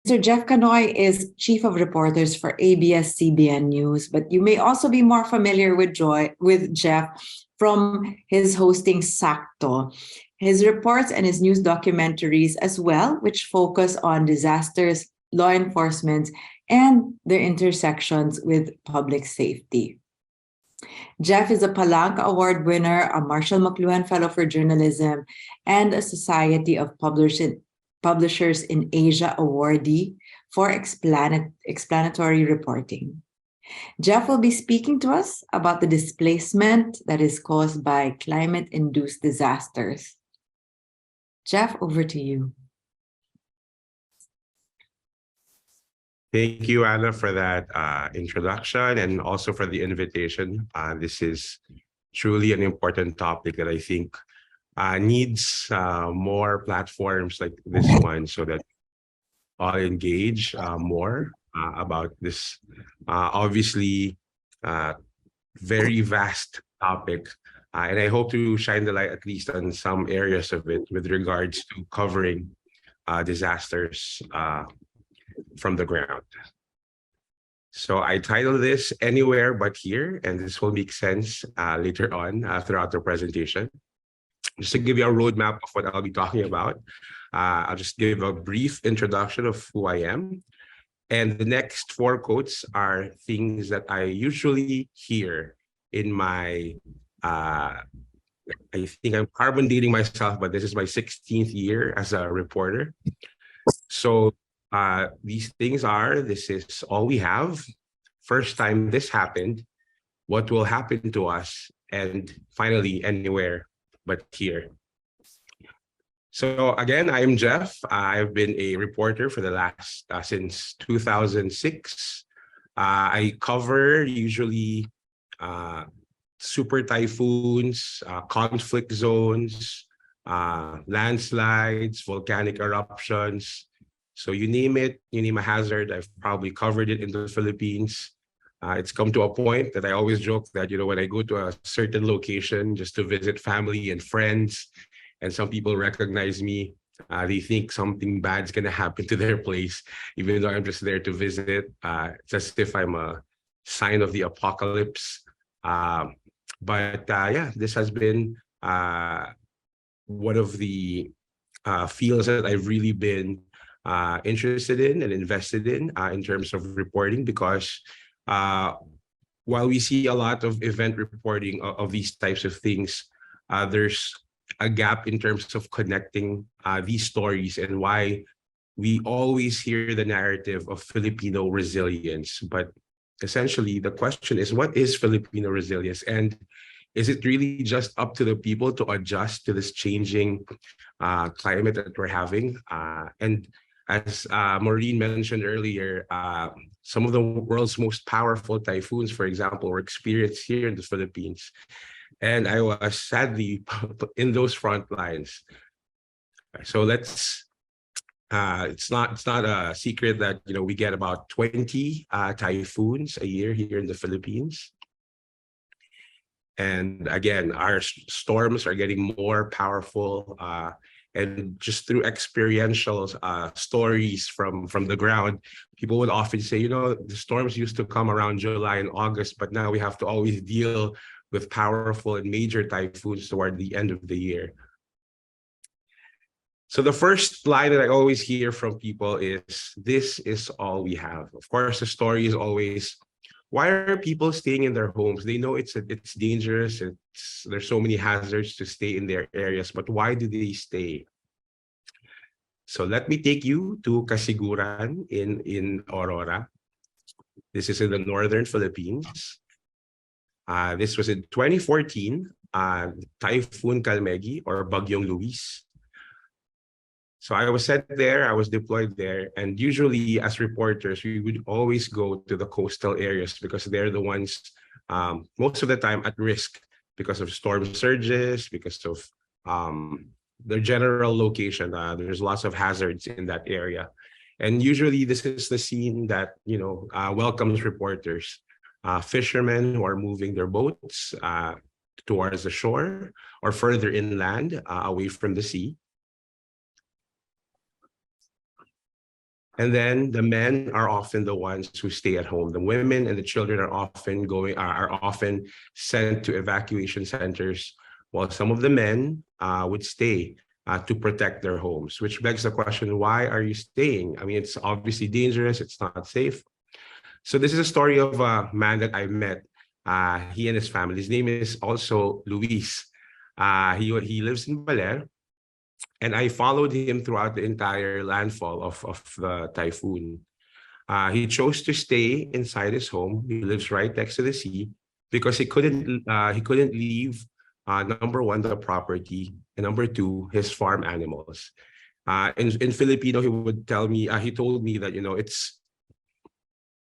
Mr. Jeff Canoy is Chief of Reporters for ABS-CBN News, but you may also be more familiar with Jeff from his hosting Sakto, his reports and his news documentaries as well, which focus on disasters, law enforcement, and their intersections with public safety. Jeff is a Palanca Award winner, a Marshall McLuhan Fellow for Journalism, and a Society of Publishers in Asia awardee for explanatory reporting. Jeff will be speaking to us about the displacement that is caused by climate-induced disasters. Jeff, over to you. Thank you, Anna, for that introduction and also for the invitation. This is truly an important topic that I think needs more platforms like this one so that I'll engage more about this obviously very vast topic. And I hope to shine the light at least on some areas of it with regards to covering disasters from the ground. So I titled this Anywhere But Here, and this will make sense later on throughout the presentation. Just to give you a roadmap of what I'll be talking about, I'll just give a brief introduction of who I am. And the next 4 quotes are things that I usually hear in my, I think I'm carbon dating myself, but this is my 16th year as a reporter. So these things are, this is all we have, first time this happened, what will happen to us, and finally, anywhere but here. So again, I'm Jeff. I've been a reporter for the last, since 2006. I cover usually super typhoons, conflict zones, landslides, volcanic eruptions. So you name it, you name a hazard, I've probably covered it in the Philippines. It's come to a point that I always joke that, you know, when I go to a certain location just to visit family and friends, and some people recognize me, they think something bad's gonna happen to their place, even though I'm just there to visit. It's as if I'm a sign of the apocalypse. But yeah, this has been one of the fields that I've really been interested in and invested in terms of reporting, because while we see a lot of event reporting of these types of things, there's a gap in terms of connecting these stories and why we always hear the narrative of Filipino resilience. But essentially, the question is, what is Filipino resilience? And is it really just up to the people to adjust to this changing climate that we're having? And as Maureen mentioned earlier, some of the world's most powerful typhoons, for example, were experienced here in the Philippines. And I was sadly in those front lines. So let's, it's not a secret that, you know, we get about 20 typhoons a year here in the Philippines. And again, our storms are getting more powerful. And just through experiential stories from the ground, people would often say, you know, the storms used to come around July and August, but now we have to always deal with powerful and major typhoons toward the end of the year. So the first line that I always hear from people is, this is all we have. Of course, the story is always, why are people staying in their homes? They know it's dangerous. There's so many hazards to stay in their areas, but why do they stay? So let me take you to Casiguran in Aurora. This is in the northern Philippines. This was in 2014, Typhoon Kalmegi or Bagyong Luis. So I was sent there, I was deployed there, and usually as reporters, we would always go to the coastal areas because they're the ones most of the time at risk because of storm surges, because of their general location. There's lots of hazards in that area. And usually this is the scene that, you know, welcomes reporters. Fishermen who are moving their boats towards the shore or further inland away from the sea. And then the men are often the ones who stay at home. The women and the children are often sent to evacuation centers, while some of the men would stay to protect their homes, which begs the question, why are you staying? I mean, it's obviously dangerous, it's not safe. So this is a story of a man that I met. He and his family. His name is also Luis. He lives in Baler, and I followed him throughout the entire landfall of the typhoon. He chose to stay inside his home. He lives right next to the sea because he couldn't leave. Number one, the property, and number two, his farm animals. In Filipino, he told me that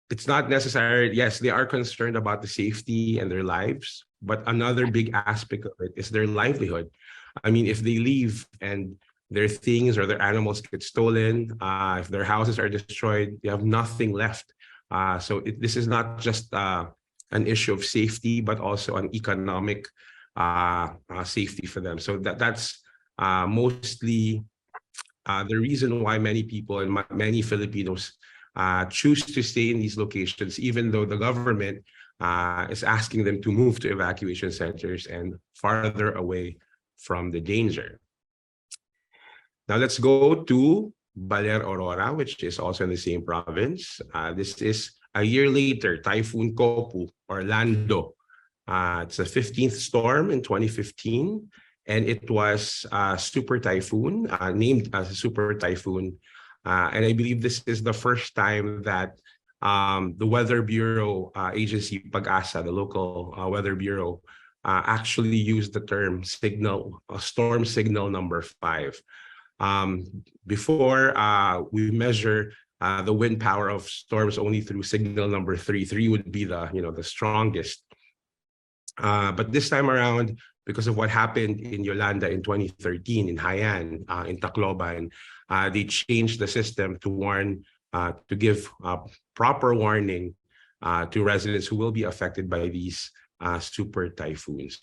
it's not necessary. Yes, they are concerned about the safety and their lives, but another big aspect of it is their livelihood. I mean, if they leave and their things or their animals get stolen, if their houses are destroyed, they have nothing left. This is not just an issue of safety, but also an economic safety for them. So that's mostly the reason why many people and many Filipinos choose to stay in these locations, even though the government is asking them to move to evacuation centers and farther away from the danger. Now let's go to Baler Aurora, which is also in the same province. This is a year later, Typhoon Kopu or Lando. It's the 15th storm in 2015, and it was a super typhoon, named as a super typhoon. And I believe this is the first time that the Weather Bureau agency, Pag-asa, the local Weather Bureau, actually used the term storm signal number 5. Before, we measure the wind power of storms only through signal number 3. 3 would be the strongest. But this time around, because of what happened in Yolanda in 2013, in Haiyan, in Tacloban, they changed the system to give proper warning to residents who will be affected by these super typhoons.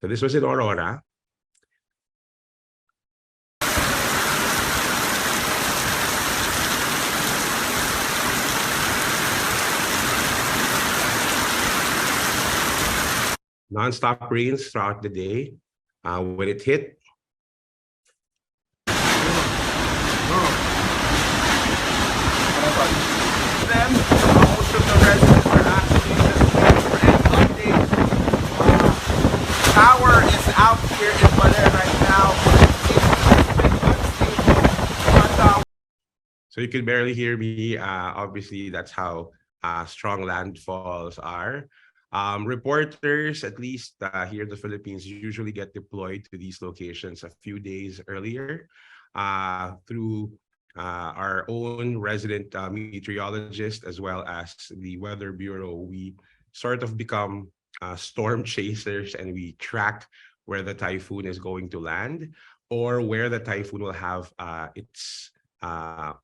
So this was in Aurora. Non-stop rains throughout the day. When it hit, then most of the residents are actually just waiting for an update. Power is out here in Baler right now. So you can barely hear me. Obviously, that's how strong landfalls are. Reporters, at least here in the Philippines, usually get deployed to these locations a few days earlier through our own resident meteorologist, as well as the Weather Bureau. We sort of become storm chasers, and we track where the typhoon is going to land, or where the typhoon will have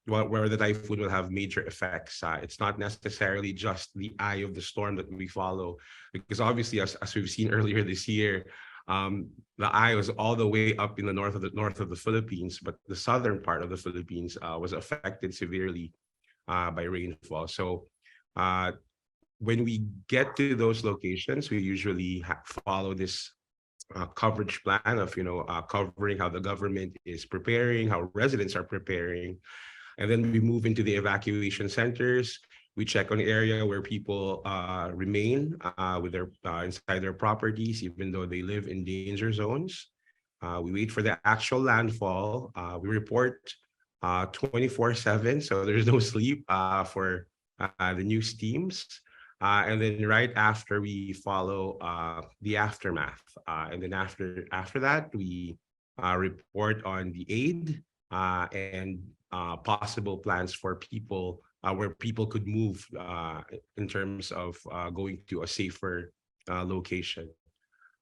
where the typhoon will have major effects. It's not necessarily just the eye of the storm that we follow, because obviously, as we've seen earlier this year, the eye was all the way up in the north of the Philippines, but the southern part of the Philippines was affected severely by rainfall. So when we get to those locations, we usually follow this coverage plan of covering how the government is preparing, how residents are preparing, and then we move into the evacuation centers. We check on the area where people remain with their inside their properties, even though they live in danger zones. We wait for the actual landfall. We report 24/7, so there's no sleep for the news teams. And then right after, we follow the aftermath. And then after that, we report on the aid and possible plans for people where people could move in terms of going to a safer location.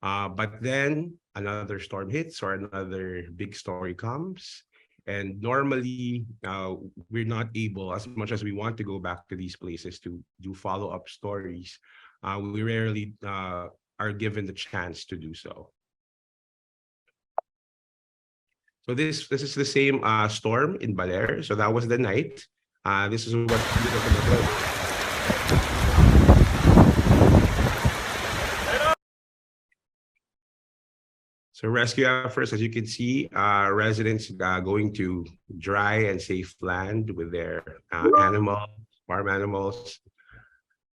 But then another storm hits, or another big story comes. And normally, we're not able, as much as we want to go back to these places to do follow-up stories, we rarely are given the chance to do so. So this is the same storm in Baler. So that was the night. This is what. So rescue efforts, as you can see, residents going to dry and safe land with their animals, farm animals.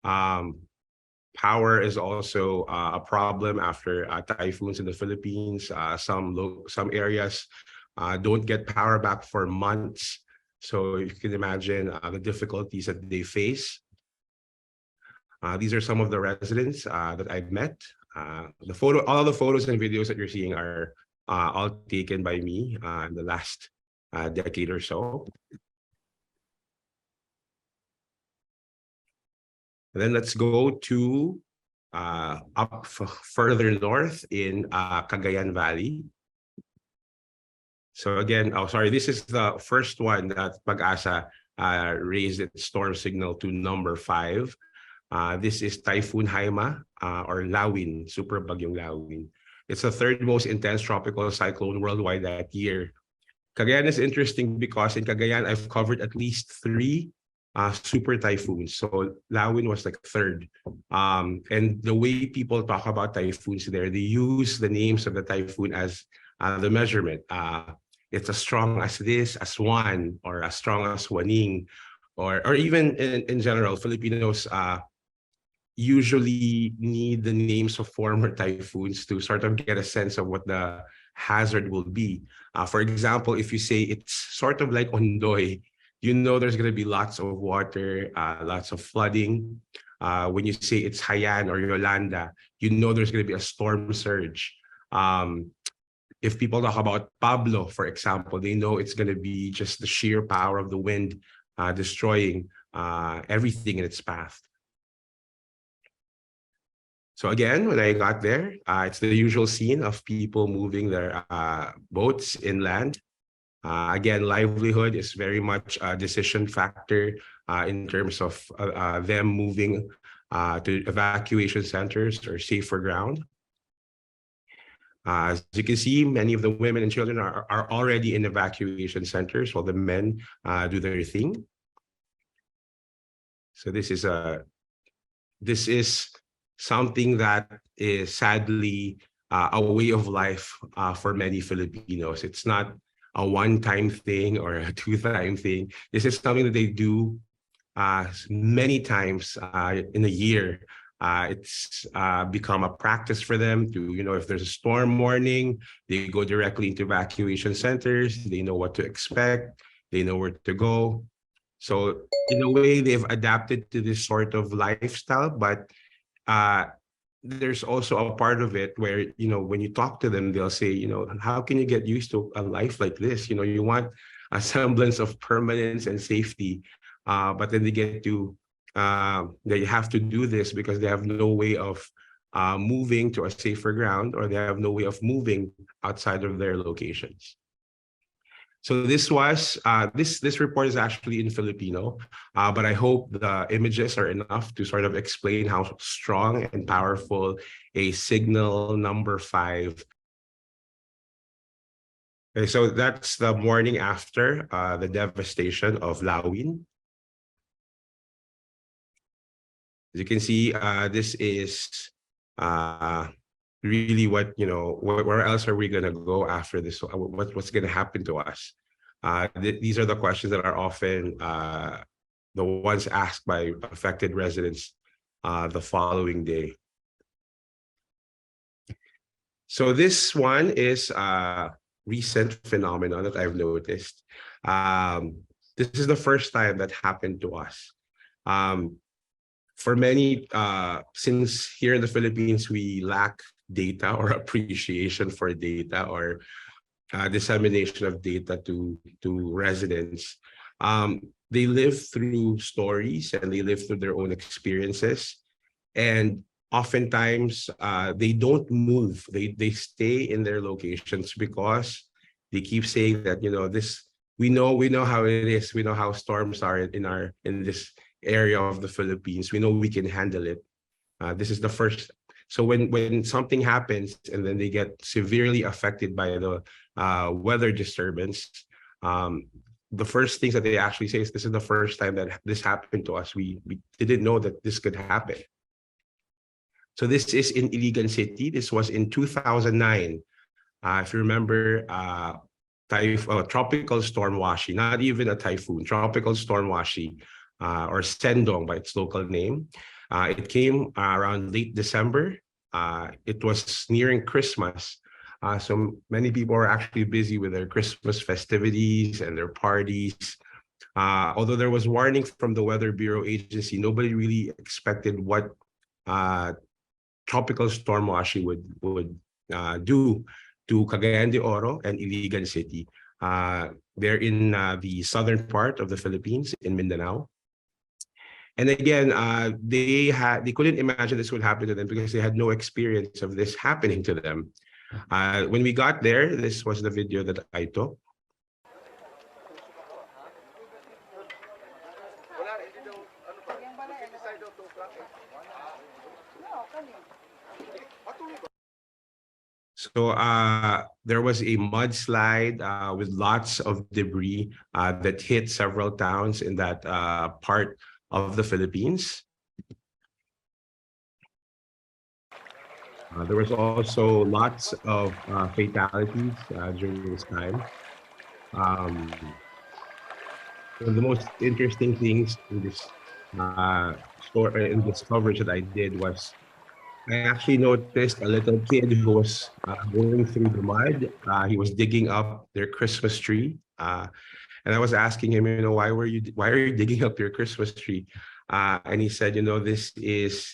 Power is also a problem after typhoons in the Philippines. Some areas don't get power back for months. So you can imagine the difficulties that they face. These are some of the residents that I've met. All of the photos and videos that you're seeing are all taken by me in the last decade or so. And then let's go to further north in Cagayan Valley. So again, this is the first one that Pag-asa raised its storm signal to number 5. This is Typhoon Haima or Lawin, Super Bagyong Lawin. It's the third most intense tropical cyclone worldwide that year. Cagayan is interesting because in Cagayan, I've covered at least 3 super typhoons. So Lawin was like third. And the way people talk about typhoons there, they use the names of the typhoon as the measurement. It's as strong as this, as one, or as strong as waning, or even in general, Filipinos usually need the names of former typhoons to sort of get a sense of what the hazard will be. For example, if you say it's sort of like Ondoy, you know there's going to be lots of water, lots of flooding. When you say it's Haiyan or Yolanda, you know there's going to be a storm surge. If people talk about Pablo, for example, they know it's going to be just the sheer power of the wind destroying everything in its path. So again, when I got there, it's the usual scene of people moving their boats inland. Again, livelihood is very much a decision factor in terms of them moving to evacuation centers or safer ground. As you can see, many of the women and children are already in evacuation centers while the men do their thing. So this is something that is sadly a way of life for many Filipinos. It's not a one-time thing or a two-time thing. This is something that they do many times in a year. It's become a practice for them to, if there's a storm warning, they go directly into evacuation centers. They know what to expect. They know where to go. So in a way, they've adapted to this sort of lifestyle, but there's also a part of it where, when you talk to them, they'll say, how can you get used to a life like this? You want a semblance of permanence and safety, but then they get to, they have to do this because they have no way of moving to a safer ground, or they have no way of moving outside of their locations. So this was this report is actually in Filipino, but I hope the images are enough to sort of explain how strong and powerful a signal number 5. Okay, so that's the morning after the devastation of Lawin. As you can see, this is really what, where else are we going to go after this? What's going to happen to us? These are the questions that are often the ones asked by affected residents the following day. So this one is a recent phenomenon that I've noticed. This is the first time that happened to us. For many, since here in the Philippines, we lack data or appreciation for data or dissemination of data to residents. They live through stories and they live through their own experiences. And oftentimes they don't move. They stay in their locations because they keep saying that, we know how it is. We know how storms are in this area of the Philippines. We know we can handle it. This is the first. So when something happens and then they get severely affected by the weather disturbance, the first things that they actually say is, this is the first time that this happened to us. We didn't know that this could happen. So this is in Iligan City. This was in 2009. If you remember, tropical storm Washi, not even a typhoon, tropical storm Washi, or Sendong by its local name. It came around late December. It was nearing Christmas. So many people are actually busy with their Christmas festivities and their parties. Although there was warning from the Weather Bureau agency, nobody really expected what tropical storm Washi would do to Cagayan de Oro and Iligan City. They're in the southern part of the Philippines, in Mindanao. And again, they couldn't imagine this would happen to them because they had no experience of this happening to them. When we got there, this was the video that I took. So there was a mudslide with lots of debris that hit several towns in that part of the Philippines. There was also lots of fatalities during this time. One of the most interesting things in this coverage that I did was I actually noticed a little kid who was going through the mud. He was digging up their Christmas tree, and I was asking him, why are you digging up your Christmas tree? And he said, this is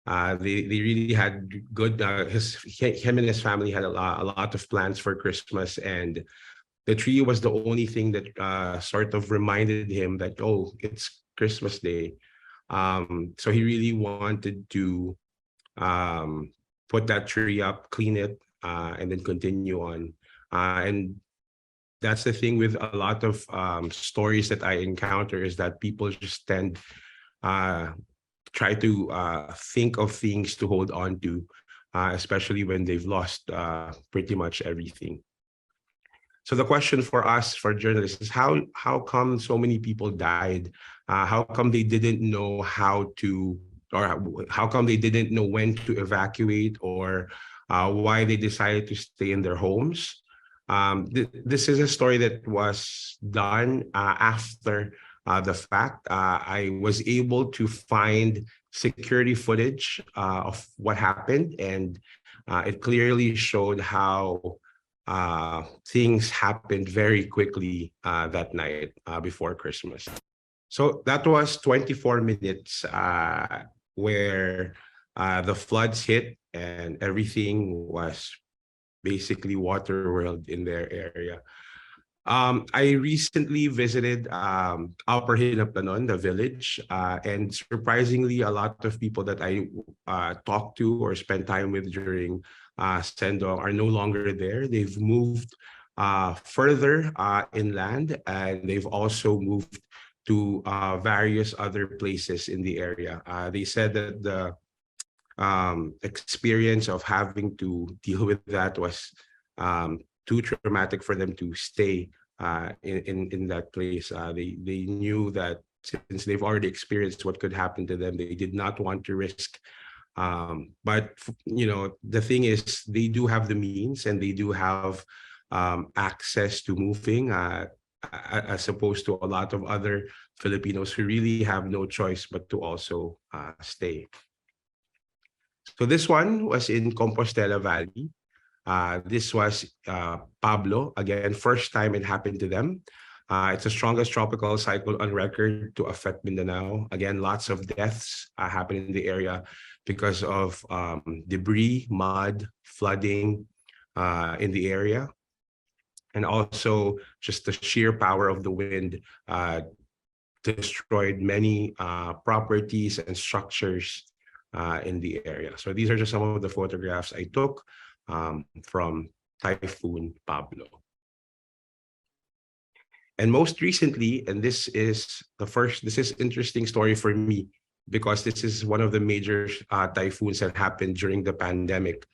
they really had good. Him and his family had a lot of plans for Christmas, and the tree was the only thing that sort of reminded him that, oh, it's Christmas Day. So he really wanted to put that tree up, clean it, and then continue on. And that's the thing with a lot of stories that I encounter, is that people just tend try to think of things to hold on to, especially when they've lost pretty much everything. So the question for us, for journalists, is how come so many people died? How come they didn't know how to, or how come they didn't know when to evacuate, or why they decided to stay in their homes? This is a story that was done after the fact. I was able to find security footage of what happened, and it clearly showed how things happened very quickly that night before Christmas. So that was 24 minutes where the floods hit and everything was basically water world in their area. I recently visited Upper Hinaplanon, the village, and surprisingly, a lot of people that I talked to or spent time with during Sendong are no longer there. They've moved further inland, and they've also moved to various other places in the area. They said that the experience of having to deal with that was too traumatic for them to stay in that place. They knew that since they've already experienced what could happen to them, they did not want to risk. But the thing is, they do have the means and they do have access to moving, as opposed to a lot of other Filipinos who really have no choice but to also stay. So this one was in Compostela Valley. This was Pablo. Again, first time it happened to them. It's the strongest tropical cyclone on record to affect Mindanao. Again, lots of deaths happen in the area because of debris, mud, flooding in the area. And also just the sheer power of the wind destroyed many properties and structures in the area. So these are just some of the photographs I took from Typhoon Pablo. And most recently, and this is interesting story for me, because this is one of the major typhoons that happened during the pandemic.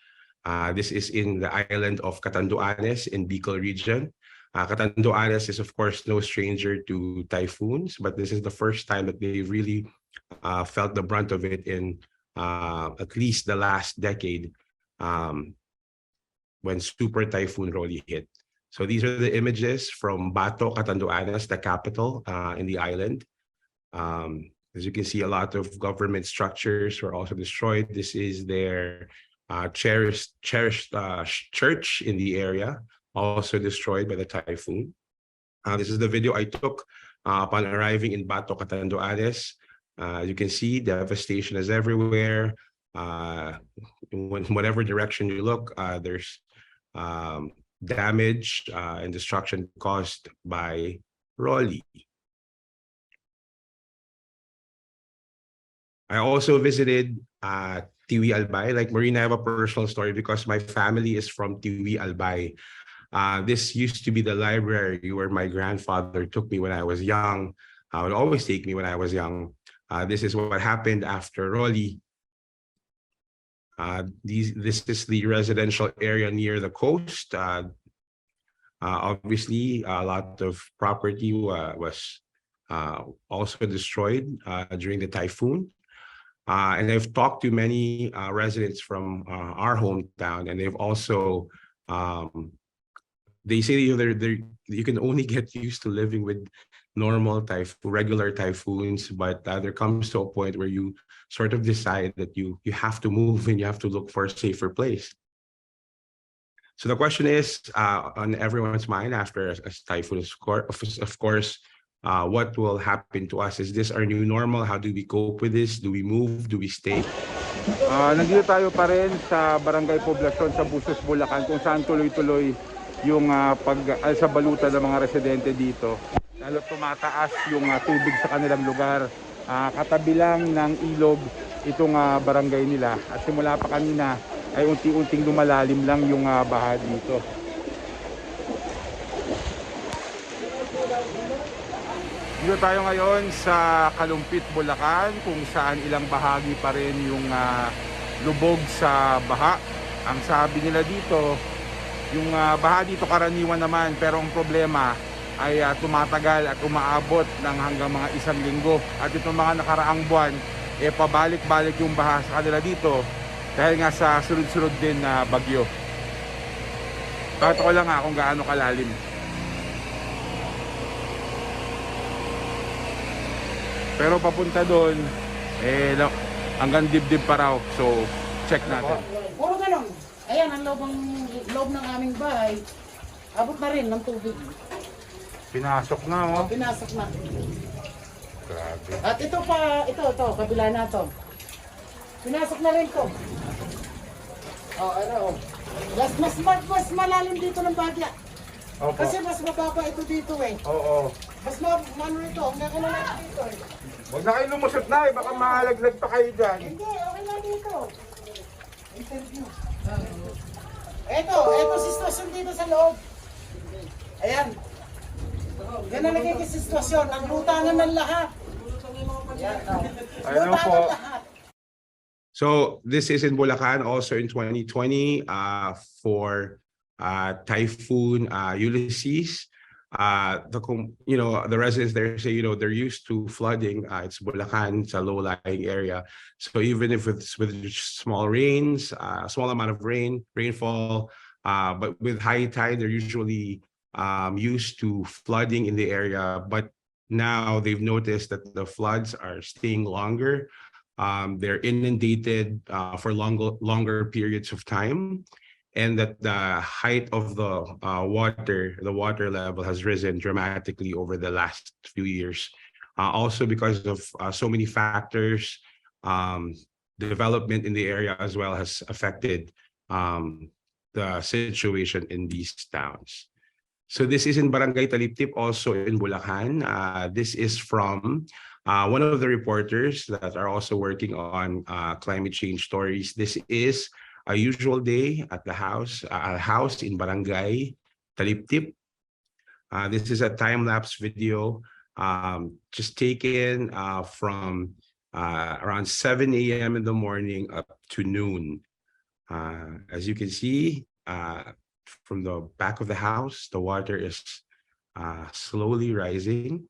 This is in the island of Catanduanes in Bicol region. Catanduanes is, of course, no stranger to typhoons, but this is the first time that they really felt the brunt of it in at least the last decade, when Super Typhoon Rolly hit. So these are the images from Bato, Catanduanes, the capital in the island. As you can see, a lot of government structures were also destroyed. This is their cherished church in the area, also destroyed by the typhoon. This is the video I took upon arriving in Bato, Catanduanes. You can see devastation is everywhere. In whatever direction you look, there's damage and destruction caused by Rolly. I also visited Tiwi Albay. Like Marina, I have a personal story because my family is from Tiwi Albay. This used to be the library where my grandfather took me when I was young. Would always take me when I was young. This is what happened after Rolly. This is the residential area near the coast. Obviously, a lot of property was also destroyed during the typhoon. And I've talked to many residents from our hometown, and they've also, they say you can only get used to living with regular typhoons, but there comes to a point where you sort of decide that you have to move and you have to look for a safer place. So the question is on everyone's mind after a typhoon, of course, what will happen to us? Is this our new normal? How do we cope with this? Do we move? Do we stay? Nandito tayo pa rin sa Barangay Poblasyon sa Busos, Bulacan, kung saan tuloy-tuloy yung sa baluta ng mga residente dito. Lalo tumataas yung tubig sa kanilang lugar. Katabi lang ng ilog itong barangay nila. At simula pa kanina ay unti-unting lumalalim lang yung baha dito. Dito tayo ngayon sa Kalumpit, Bulacan, kung saan ilang bahagi pa rin yung lubog sa baha. Ang sabi nila dito, yung baha dito karaniwan naman, pero ang problema ay tumatagal at umaabot ng hanggang mga 1 linggo. At itong mga nakaraang buwan, pabalik-balik yung baha sa kanila dito dahil nga sa sunod-sunod din na bagyo. Kahit ko lang kung gaano kalalim. Pero papunta doon, hanggang dibdib pa raw. So, check natin. Puro ganun. Ayan, ang loob ng aming bahay, abot na rin ng tubig. Pinasok na, oh. Pinasok na. Grabe. At ito pa, ito, kabila na to. Pinasok na rin to. Ano. Mas malalim dito ng bagya. Opo. Kasi mas mababa ito dito eh. Oo. Mas mano ito, hanggang ka na lang dito eh. Huwag na kayo lumusot na, baka mahalaglag pa kayo dyan. Hindi, okay lang dito. Interview. Ito sitwasyon dito sa loob. Ayan. Yan ang nagiging sitwasyon. Ang lutangan ng lahat. Ayun po. So this is in Bulacan, also in 2020 for Typhoon Ulysses. The residents there say, they're used to flooding. It's Bulacan, it's a low-lying area. So even if it's with small rains, small amount of rainfall, but with high tide, they're usually used to flooding in the area. But now they've noticed that the floods are staying longer. They're inundated for longer periods of time. And that the height of the water level has risen dramatically over the last few years. Also because of so many factors, development in the area as well has affected the situation in these towns. So this is in Barangay Taliptip, also in Bulacan. This is from one of the reporters that are also working on climate change stories. This is a usual day at a house in Barangay Taliptip. This is a time-lapse video just taken from around 7 a.m. in the morning up to noon. As you can see, from the back of the house, the water is slowly rising.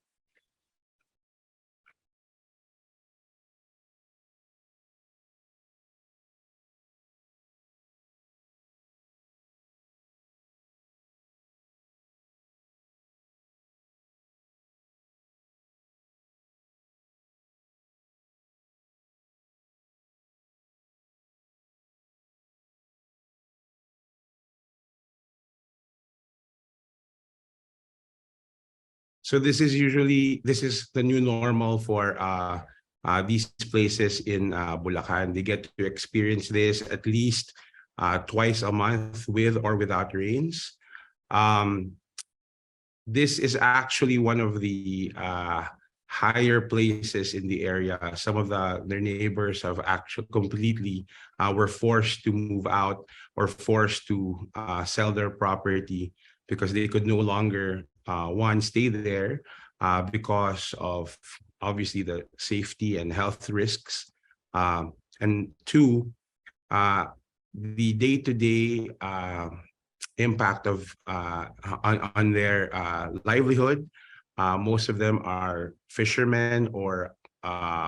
So this is the new normal for these places in Bulacan. They get to experience this at least twice a month with or without rains. This is actually one of the higher places in the area. Some of their neighbors have actually completely were forced to move out or forced to sell their property because they could no longer one, stay there because of obviously the safety and health risks, and two, the day-to-day impact of on their livelihood. Most of them are fishermen or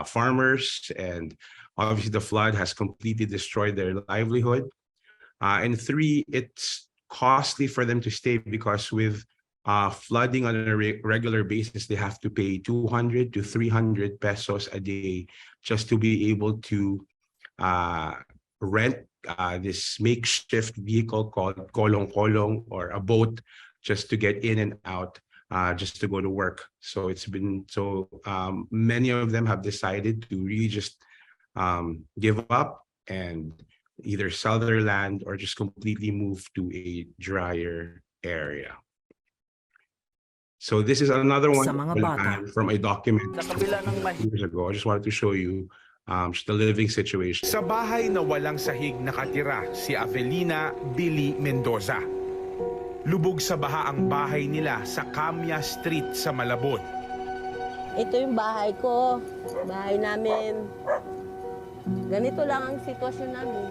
farmers, and obviously the flood has completely destroyed their livelihood. And three, it's costly for them to stay because with flooding on a regular basis, they have to pay 200 to 300 pesos a day just to be able to rent this makeshift vehicle called kolong-kolong, or a boat, just to get in and out, just to go to work. So it's been many of them have decided to really just give up and either sell their land or just completely move to a drier area. So this is another one from a document years ago. I just wanted to show you just the living situation. Sa bahay na walang sahig nakatira si Avelina Billy Mendoza. Lubog sa baha ang bahay nila sa Camia Street sa Malabon. Ito yung bahay ko, bahay namin. Ganito lang ang sitwasyon namin.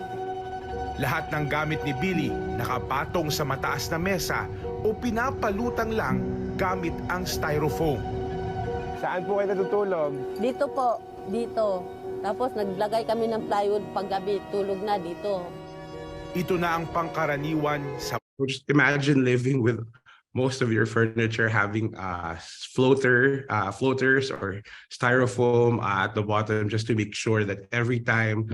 Lahat ng gamit ni Billy nakapatong sa mataas na mesa o pinapalutang lang gamit ang styrofoam. Saan po kayo natutulog? Dito po, dito. Tapos naglagay kami ng plywood paggabi, tulog na dito. Ito na ang pangkaraniwan sa... Just imagine living with most of your furniture having floaters or styrofoam at the bottom, just to make sure that every time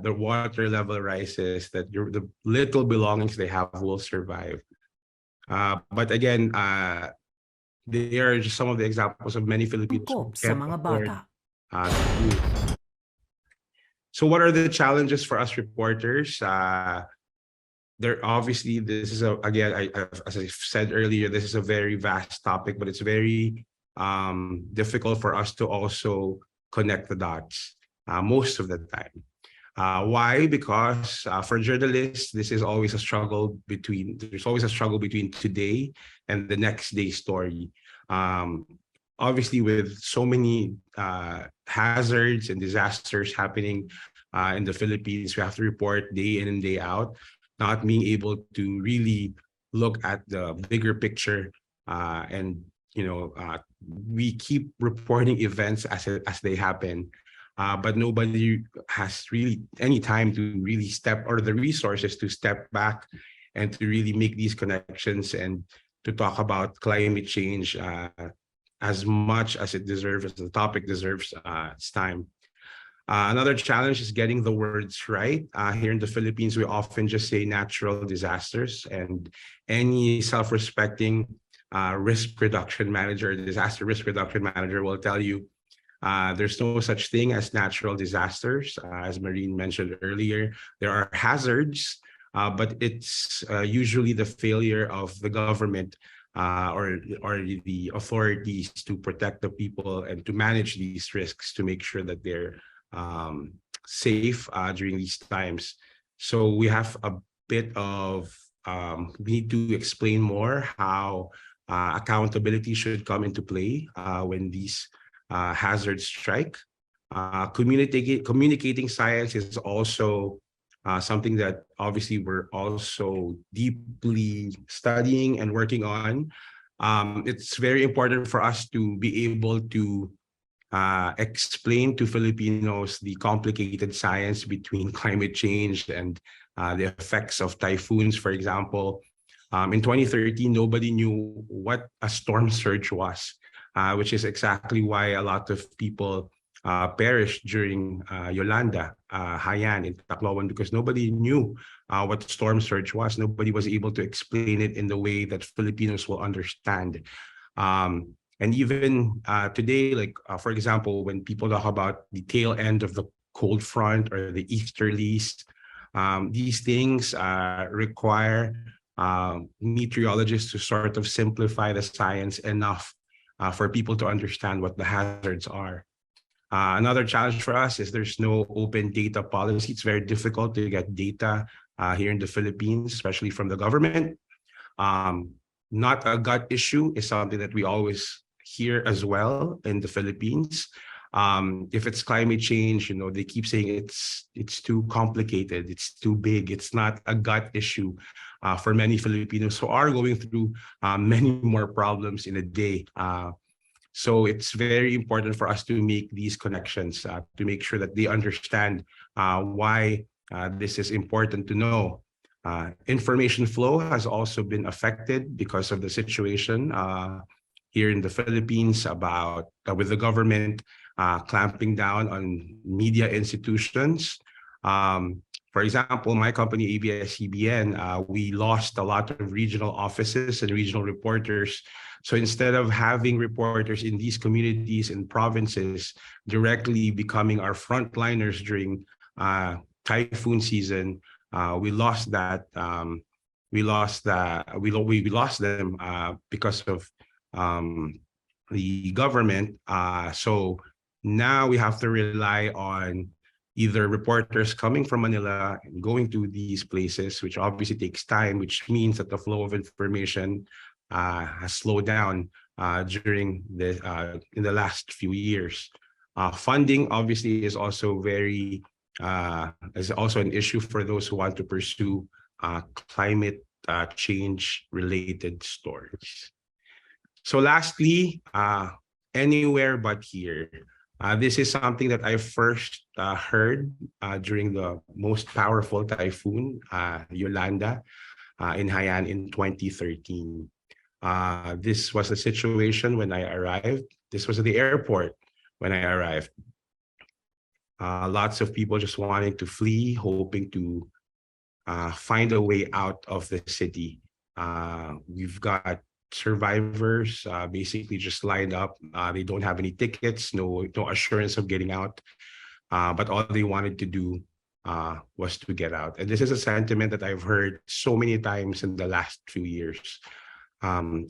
the water level rises, that the little belongings they have will survive. But again, they are just some of the examples of many Filipinos who can't afford So what are the challenges for us reporters? There obviously, this is as I said earlier, this is a very vast topic, but it's very difficult for us to also connect the dots most of the time. Why? Because for journalists, this is always a struggle between, there's always a struggle between today and the next day's story. Obviously, with so many hazards and disasters happening in the Philippines, we have to report day in and day out, not being able to really look at the bigger picture. And we keep reporting events as they happen. But nobody has really any time to really or the resources to step back and to really make these connections and to talk about climate change as much as it deserves, as the topic deserves its time. Another challenge is getting the words right. Here in the Philippines, we often just say natural disasters, and any self-respecting risk reduction manager, disaster risk reduction manager will tell you there's no such thing as natural disasters. As Marine mentioned earlier, there are hazards, but it's usually the failure of the government or the authorities to protect the people and to manage these risks to make sure that they're safe during these times. So we have a bit of, we need to explain more how accountability should come into play when these hazards strike. Communicating science is also something that obviously we're also deeply studying and working on. It's very important for us to be able to explain to Filipinos the complicated science between climate change and the effects of typhoons, for example. In 2013, nobody knew what a storm surge was, which is exactly why a lot of people perished during Yolanda, Haiyan in Tacloban, because nobody knew what storm surge was. Nobody was able to explain it in the way that Filipinos will understand. And even today, like for example, when people talk about the tail end of the cold front or the easterlies, these things require meteorologists to sort of simplify the science enough for people to understand what the hazards are. Another challenge for us is there's no open data policy. It's very difficult to get data here in the Philippines, especially from the government. Not a gut issue is something that we always hear as well in the Philippines. If it's climate change, you know, they keep saying it's too complicated, it's too big, it's not a gut issue for many Filipinos who are going through many more problems in a day. So it's very important for us to make these connections to make sure that they understand why this is important to know. Information flow has also been affected because of the situation here in the Philippines about with the government clamping down on media institutions. For example, my company, ABS-CBN, we lost a lot of regional offices and regional reporters. So instead of having reporters in these communities and provinces directly becoming our frontliners during typhoon season, we lost that. We lost them because of the government. So now we have to rely on either reporters coming from Manila and going to these places, which obviously takes time, which means that the flow of information has slowed down during in the last few years. Funding obviously is also an issue for those who want to pursue climate change related stories. So lastly, anywhere but here. This is something that I first heard during the most powerful typhoon, Yolanda, in Haiyan in 2013. This was a situation when I arrived. This was at the airport when I arrived. Lots of people just wanting to flee, hoping to find a way out of the city. We've got survivors basically just lined up. They don't have any tickets, no assurance of getting out, but all they wanted to do was to get out. And this is a sentiment that I've heard so many times in the last few years,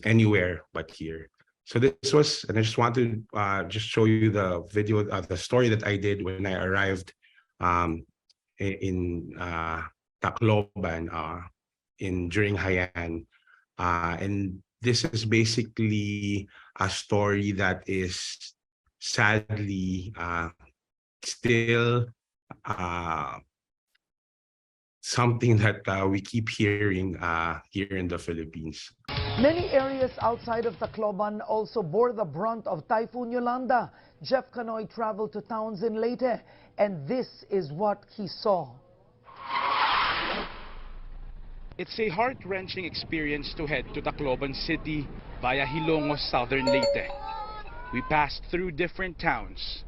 anywhere but here. So this was, and I just want to just show you the video of the story that I did when I arrived in Tacloban during Haiyan. And this is basically a story that is sadly still something that we keep hearing here in the Philippines. Many areas outside of Tacloban also bore the brunt of Typhoon Yolanda. Jeff Canoy traveled to towns in Leyte, and this is what he saw. It's a heart-wrenching experience to head to Tacloban City via Hilongos, southern Leyte. We passed through different towns,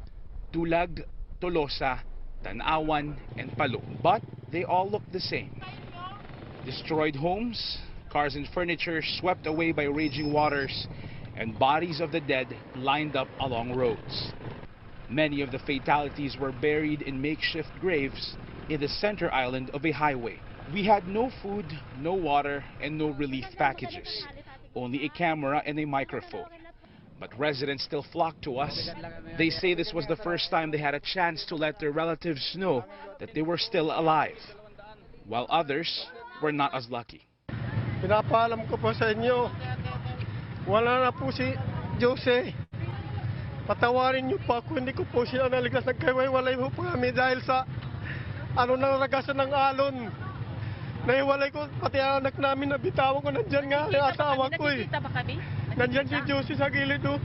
Tulag, Tolosa, Tanawan, and Palo, but they all look the same. Destroyed homes, cars and furniture swept away by raging waters, and bodies of the dead lined up along roads. Many of the fatalities were buried in makeshift graves in the center island of a highway. We had no food, no water, and no relief packages. Only a camera and a microphone. But residents still flocked to us. They say this was the first time they had a chance to let their relatives know that they were still alive, while others were not as lucky. Pinapaalam ko po sa inyo, wala na po si Jose. Patawarin niyo po ako, hindi ko po siya naligtas. Nagkaiwalay ho po kami dahil sa naragasan ng alon. Naiwalay ko, pati ang anak namin, nabitawan ko, nandyan nga ang asawa ko eh. Nakikita ba kami? Nandyan si Josie sa gilid oh.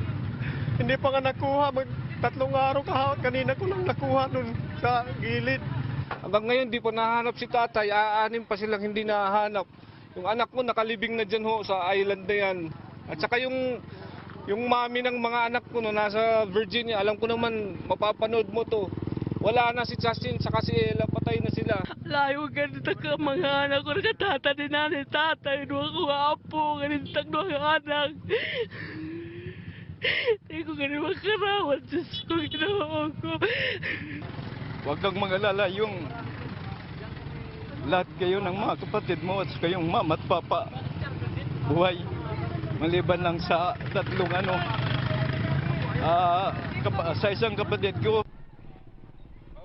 Hindi pa nga nakuha, 3 araw kanina ko lang nakuha nun sa gilid. Hanggang ngayon, di pa nahanap si tatay. Aanim pa silang hindi nahanap. Yung anak ko nakalibing na dyan ho sa island na yan. At saka yung mami ng mga anak ko no, nasa Virginia, alam ko naman mapapanood mo to. Wala na si Justin saka si Ella, patay na sila. Layo ganito ka mga anak ko, nakatata ni nanay, tatay, no ako apo, ganito mga anak. Hindi ko ganito makarawan, Diyos ko, ginawa ko. Huwag kang mag-alala, yung lahat kayo ng mga kapatid mo at kayong mama at papa buhay. Maliban lang sa 3 sa isang kapatid ko.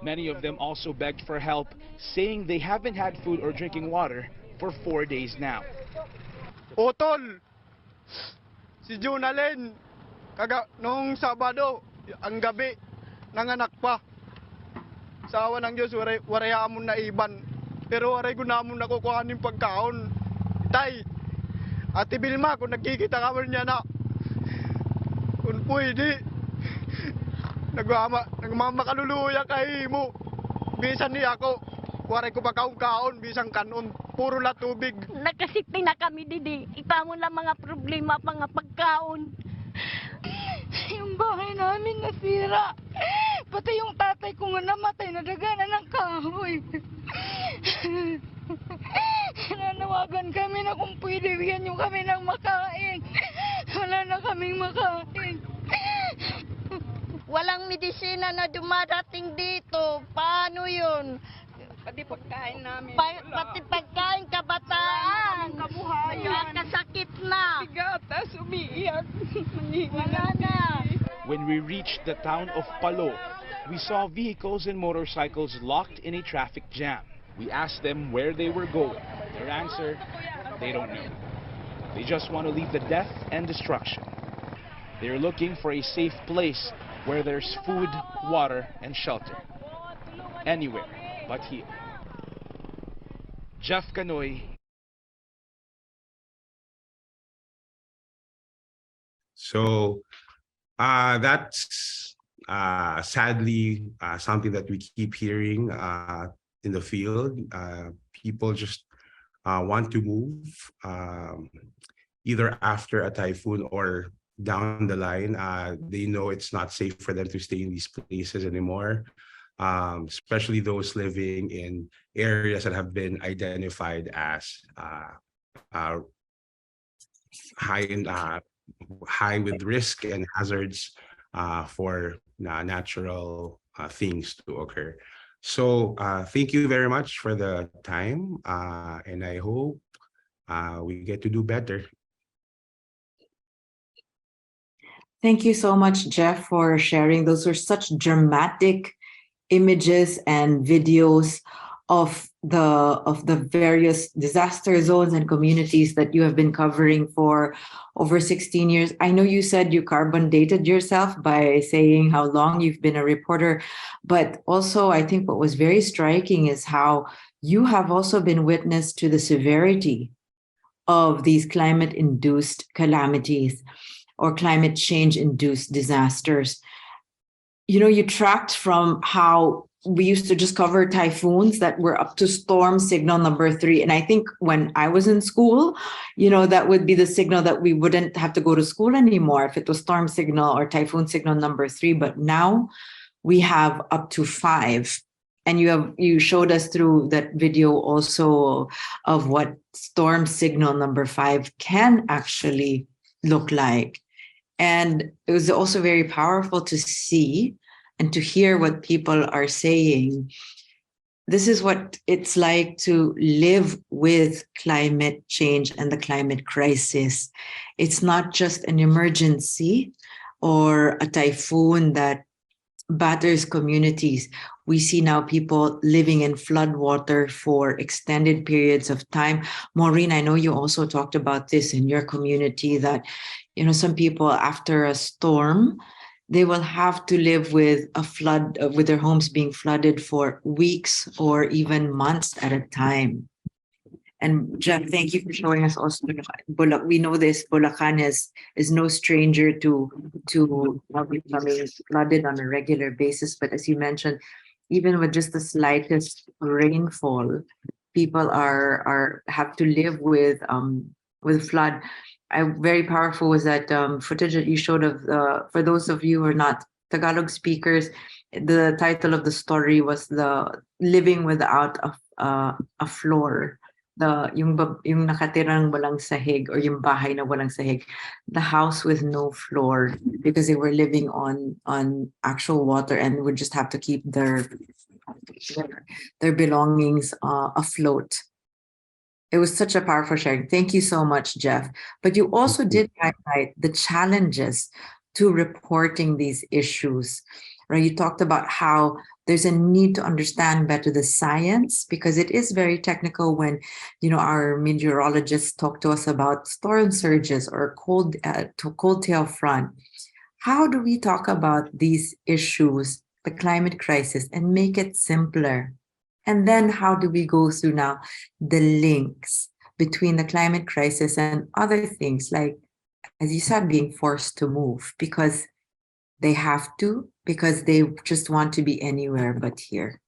Many of them also begged for help, saying they haven't had food or drinking water for 4 days now. Utol! Si Junalyn, noong Sabado, ang gabi, nanganak pa. Sa awa ng Diyos, waray amon na iban. Pero waray ko namon nakukuhanin pagkaon. Tay, Ate Vilma, kung nagkikita ka man niya na, kung pwede, nagmamakaluluya kay mo. Bisan niya ako, waray ko pa kaon, bisang kanon, puro la tubig. Nagkasipin na kami, Didi. Ipamon lang mga problema, mga pagkaon. Yung bahay namin nasira. Pati yung tatay ko nga namatay, nadaganan ng kahoy. Nanawagan kami na kung pwede bigyan nyo kami ng makain. Wala na kaming makain. Walang medisina na dumadating dito. Paano yun? Pati pagkain namin. Pati pagkain, kabataan. Kabuhayan. Kasakit na. Gatas, umiiyak. Wala na. When we reached the town of Palo, we saw vehicles and motorcycles locked in a traffic jam. We asked them where they were going. Their answer, they don't know. They just want to leave the death and destruction. They're looking for a safe place where there's food, water, and shelter. Anywhere but here. Jeff Canoy. So that's sadly something that we keep hearing in the field. People just want to move either after a typhoon or down the line. They know it's not safe for them to stay in these places anymore, especially those living in areas that have been identified as high with risk and hazards for natural things to occur. So thank you very much for the time, and I hope we get to do better. Thank you so much, Jeff, for sharing. Those were such dramatic images and videos of the various disaster zones and communities that you have been covering for over 16 years. I know you said you carbon dated yourself by saying how long you've been a reporter, but also I think what was very striking is how you have also been witness to the severity of these climate-induced calamities or climate change-induced disasters. You know, you tracked from how we used to just cover typhoons that were up to storm signal number 3. And I think when I was in school, you know, that would be the signal that we wouldn't have to go to school anymore if it was storm signal or typhoon signal number 3. But now we have up to 5. And you showed us through that video also of what storm signal number 5 can actually look like. And it was also very powerful to see and to hear what people are saying. This is what it's like to live with climate change and the climate crisis. It's not just an emergency or a typhoon that batters communities. We see now people living in floodwater for extended periods of time. Maureen, I know you also talked about this in your community, that, you know, some people after a storm, they will have to live with a flood, with their homes being flooded for weeks or even months at a time. And Jeff, thank you for showing us also we know this Bulacan is no stranger to becoming flooded on a regular basis. But as you mentioned, even with just the slightest rainfall, people have to live with flood. Very powerful was that footage that you showed of for those of you who are not Tagalog speakers, the title of the story was the living without a floor. Yung nakatirang walang sahig, or yung bahay na walang sahig, the house with no floor, because they were living on actual water and would just have to keep their belongings afloat. It was such a powerful sharing. Thank you so much, Jeff. But you also did highlight the challenges to reporting these issues. Right? You talked about how there's a need to understand better the science, because it is very technical when, our meteorologists talk to us about storm surges or cold tail front. How do we talk about these issues, the climate crisis, and make it simpler? And then how do we go through now the links between the climate crisis and other things, like, as you said, being forced to move because they have to, because they just want to be anywhere but here?